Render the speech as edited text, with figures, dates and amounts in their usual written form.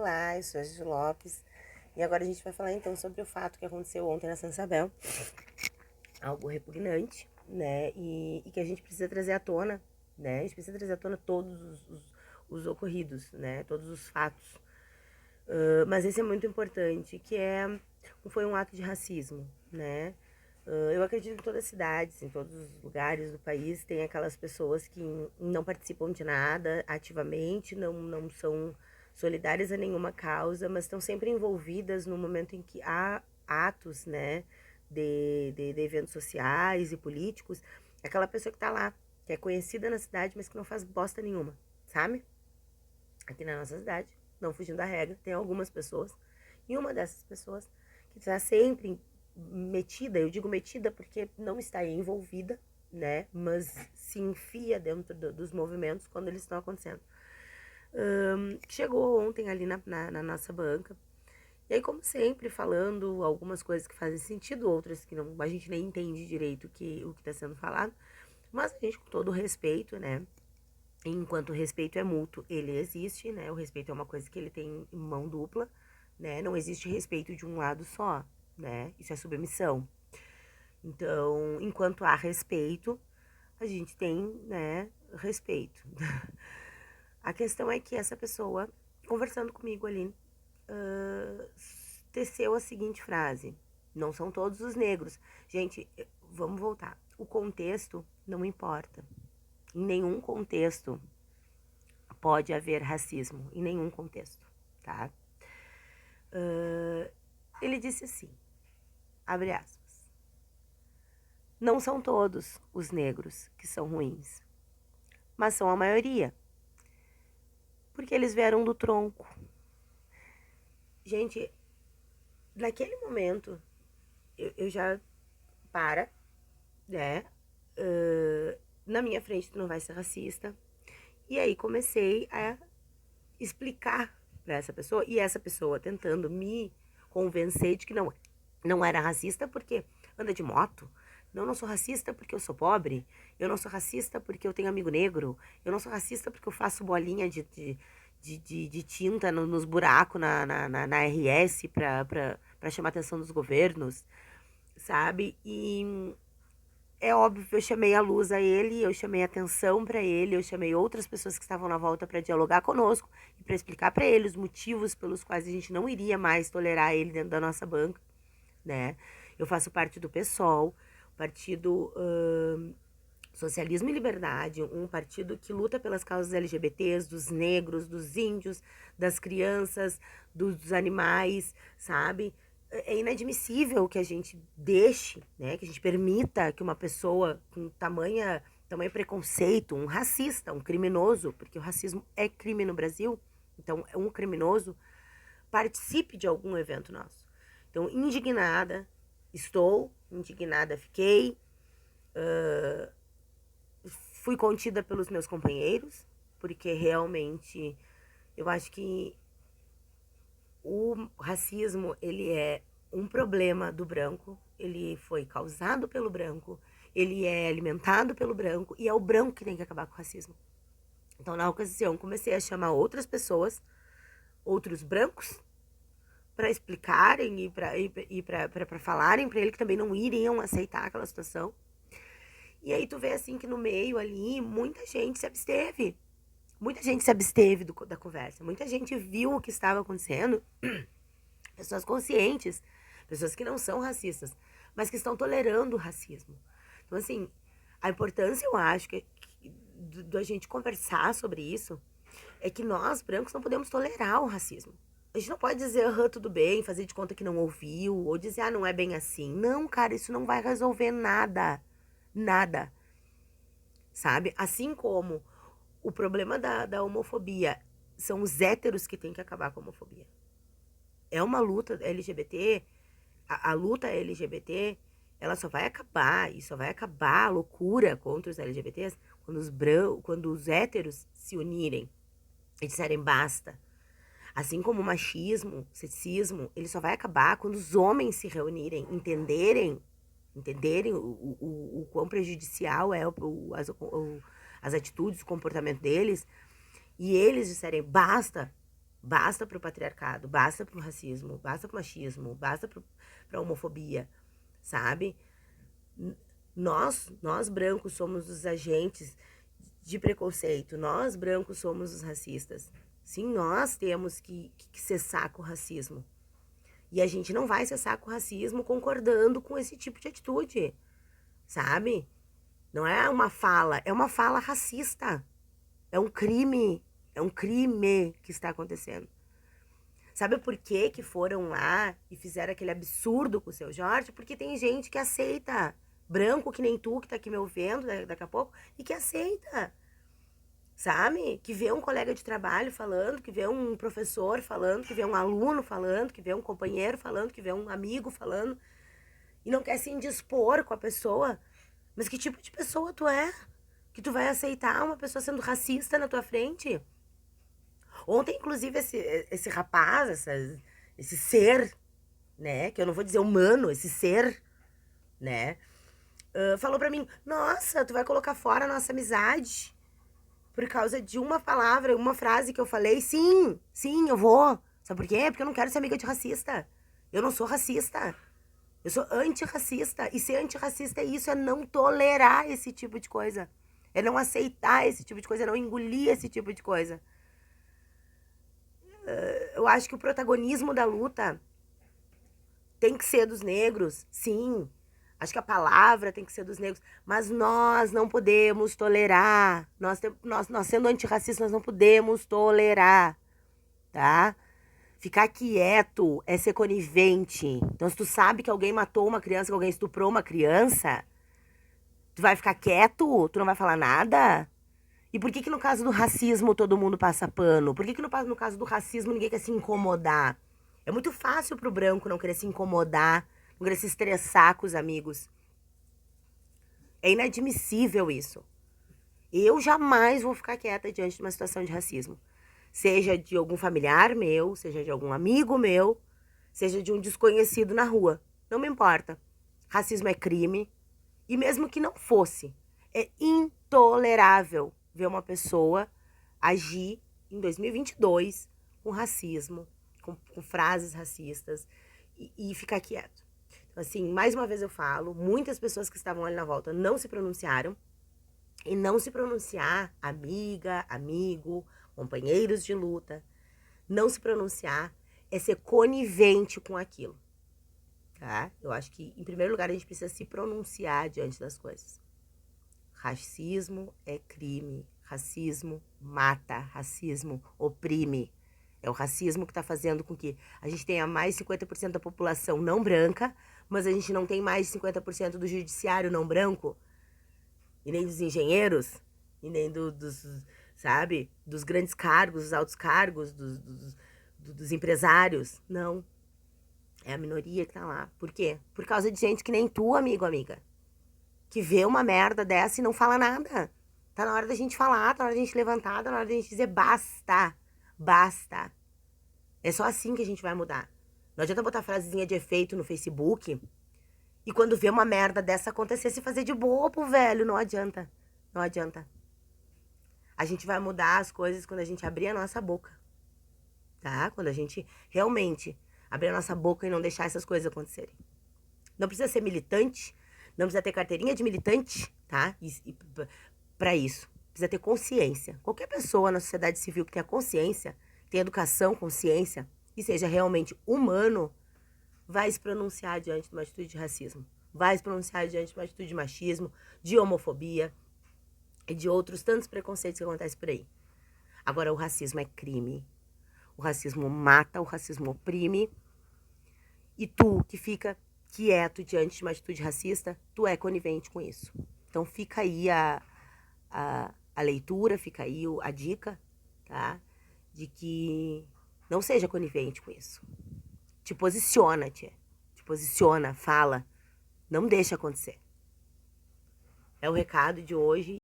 Olá, eu sou a Gigi Lopes e agora a gente vai falar então sobre o fato que aconteceu ontem na Santa Isabel. Algo repugnante, né? E que a gente precisa trazer à tona, né? A gente precisa trazer à tona todos os ocorridos, né? Todos os fatos. Mas esse é muito importante, foi um ato de racismo, né? Eu acredito que em todas as cidades, em todos os lugares do país, tem aquelas pessoas que não participam de nada ativamente, não são solidárias a nenhuma causa, mas estão sempre envolvidas no momento em que há atos, né, de eventos sociais e políticos. Aquela pessoa que tá lá, que é conhecida na cidade, mas que não faz bosta nenhuma, sabe? Aqui na nossa cidade, não fugindo da regra, tem algumas pessoas, e uma dessas pessoas que está sempre metida, eu digo metida porque não está envolvida, né, mas se enfia dentro dos movimentos quando eles estão acontecendo. Chegou ontem ali na nossa banca, e aí, como sempre, falando algumas coisas que fazem sentido, outras que não, a gente nem entende direito o que está sendo falado, mas a gente, com todo o respeito, né, enquanto o respeito é mútuo, ele existe, né? O respeito é uma coisa que ele tem em mão dupla, né? Não existe respeito de um lado só, né? Isso é submissão. Então, enquanto há respeito, a gente tem, né, respeito. A questão é que essa pessoa, conversando comigo ali, teceu a seguinte frase: não são todos os negros. Gente, vamos voltar. O contexto não importa. Em nenhum contexto pode haver racismo, em nenhum contexto, tá? Ele disse assim, abre aspas: não são todos os negros que são ruins, mas são a maioria, porque eles vieram do tronco. Gente, naquele momento, eu já né? Na minha frente tu não vai ser racista. E aí comecei a explicar para essa pessoa, e essa pessoa tentando me convencer de que não era racista porque anda de moto. Não sou racista porque eu sou pobre. Eu não sou racista porque eu tenho amigo negro. Eu não sou racista porque eu faço bolinha de tinta nos buracos na RS pra chamar a atenção dos governos, sabe? E é óbvio, eu chamei a luz a ele, eu chamei a atenção para ele, eu chamei outras pessoas que estavam na volta para dialogar conosco e para explicar para ele os motivos pelos quais a gente não iria mais tolerar ele dentro da nossa banca, né? Eu faço parte do PSOL, Partido Socialismo e Liberdade, um partido que luta pelas causas LGBTs, dos negros, dos índios, das crianças, dos animais, sabe? É inadmissível que a gente deixe, né, que a gente permita que uma pessoa com tamanho preconceito, um racista, um criminoso, porque o racismo é crime no Brasil, então um criminoso participe de algum evento nosso. Então, indignada fiquei, fui contida pelos meus companheiros, porque realmente eu acho que o racismo, ele é um problema do branco, ele foi causado pelo branco, ele é alimentado pelo branco, e é o branco que tem que acabar com o racismo. Então, na ocasião, comecei a chamar outras pessoas, outros brancos, para explicarem e para falarem para ele que também não iriam aceitar aquela situação. E aí tu vê assim que no meio ali, muita gente se absteve. Muita gente se absteve da conversa. Muita gente viu o que estava acontecendo. Pessoas conscientes, pessoas que não são racistas, mas que estão tolerando o racismo. Então, assim, a importância, eu acho, da gente conversar sobre isso é que nós, brancos, não podemos tolerar o racismo. A gente não pode dizer, tudo bem, fazer de conta que não ouviu, ou dizer, não é bem assim. Não, cara, isso não vai resolver nada. Nada. Sabe? Assim como o problema da homofobia são os héteros que têm que acabar com a homofobia. É uma luta LGBT, a luta LGBT, ela só vai acabar, e só vai acabar a loucura contra os LGBTs quando os héteros se unirem e disserem basta. Assim como o machismo, o sexismo, ele só vai acabar quando os homens se reunirem, entenderem o quão prejudicial é as atitudes, o comportamento deles, e eles disserem basta, Basta pro patriarcado, basta pro racismo, basta pro machismo, basta pra homofobia, sabe? Nós brancos somos os agentes de preconceito, nós brancos somos os racistas. Sim, nós temos que cessar com o racismo. E a gente não vai cessar com o racismo concordando com esse tipo de atitude, sabe? Não é uma fala, é uma fala racista. É um crime que está acontecendo. Sabe por que foram lá e fizeram aquele absurdo com o seu Jorge? Porque tem gente que aceita. Branco que nem tu, que tá aqui me ouvindo daqui a pouco, e que aceita. Sabe? Que vê um colega de trabalho falando, que vê um professor falando, que vê um aluno falando, que vê um companheiro falando, que vê um amigo falando, e não quer se indispor com a pessoa. Mas que tipo de pessoa tu é? Que tu vai aceitar uma pessoa sendo racista na tua frente? Ontem, inclusive, esse rapaz, esse ser, né? Que eu não vou dizer humano, esse ser, né? Falou pra mim, nossa, tu vai colocar fora a nossa amizade por causa de uma palavra, uma frase que eu falei. Sim, eu vou. Sabe por quê? Porque eu não quero ser amiga de racista. Eu não sou racista. Eu sou antirracista. E ser antirracista é isso, é não tolerar esse tipo de coisa. É não aceitar esse tipo de coisa, é não engolir esse tipo de coisa. Eu acho que o protagonismo da luta tem que ser dos negros, sim. Acho que a palavra tem que ser dos negros. Mas nós não podemos tolerar. Nós sendo antirracistas, nós não podemos tolerar, tá? Ficar quieto é ser conivente. Então, se tu sabe que alguém matou uma criança, que alguém estuprou uma criança, tu vai ficar quieto? Tu não vai falar nada? E por que no caso do racismo todo mundo passa pano? Por que no caso do racismo ninguém quer se incomodar? É muito fácil pro branco não querer se incomodar, não querer se estressar com os amigos. É inadmissível isso. Eu jamais vou ficar quieta diante de uma situação de racismo. Seja de algum familiar meu, seja de algum amigo meu, seja de um desconhecido na rua. Não me importa. Racismo é crime. E mesmo que não fosse, é intolerável ver uma pessoa agir em 2022 com racismo, com frases racistas e ficar quieto. Então, assim, mais uma vez eu falo, muitas pessoas que estavam ali na volta não se pronunciaram. E não se pronunciar, amiga, amigo, companheiros de luta, não se pronunciar é ser conivente com aquilo, tá? Eu acho que, em primeiro lugar, a gente precisa se pronunciar diante das coisas. Racismo é crime, racismo mata, racismo oprime. É o racismo que está fazendo com que a gente tenha mais de 50% da população não branca, mas a gente não tem mais de 50% do judiciário não branco, e nem dos engenheiros, e nem dos, sabe, dos grandes cargos, dos altos cargos, dos empresários. Não. É a minoria que tá lá. Por quê? Por causa de gente que nem tu, amigo, amiga. Que vê uma merda dessa e não fala nada. Tá na hora da gente falar, tá na hora da gente levantar, tá na hora da gente dizer basta. Basta. É só assim que a gente vai mudar. Não adianta botar frasezinha de efeito no Facebook e quando vê uma merda dessa acontecer, se fazer de bobo, velho. Não adianta. Não adianta. A gente vai mudar as coisas quando a gente abrir a nossa boca. Tá? Quando a gente realmente abrir a nossa boca e não deixar essas coisas acontecerem. Não precisa ser militante. Não precisa ter carteirinha de militante, tá? Pra isso. Precisa ter consciência. Qualquer pessoa na sociedade civil que tenha consciência, tenha educação, consciência, e seja realmente humano, vai se pronunciar diante de uma atitude de racismo. Vai se pronunciar diante de uma atitude de machismo, de homofobia e de outros tantos preconceitos que acontecem por aí. Agora, o racismo é crime. O racismo mata, o racismo oprime. E tu, que fica quieto diante de uma atitude racista, tu é conivente com isso. Então, fica aí a leitura, fica aí a dica, tá? De que não seja conivente com isso. Te posiciona, tia. Te posiciona, fala. Não deixa acontecer. É o recado de hoje.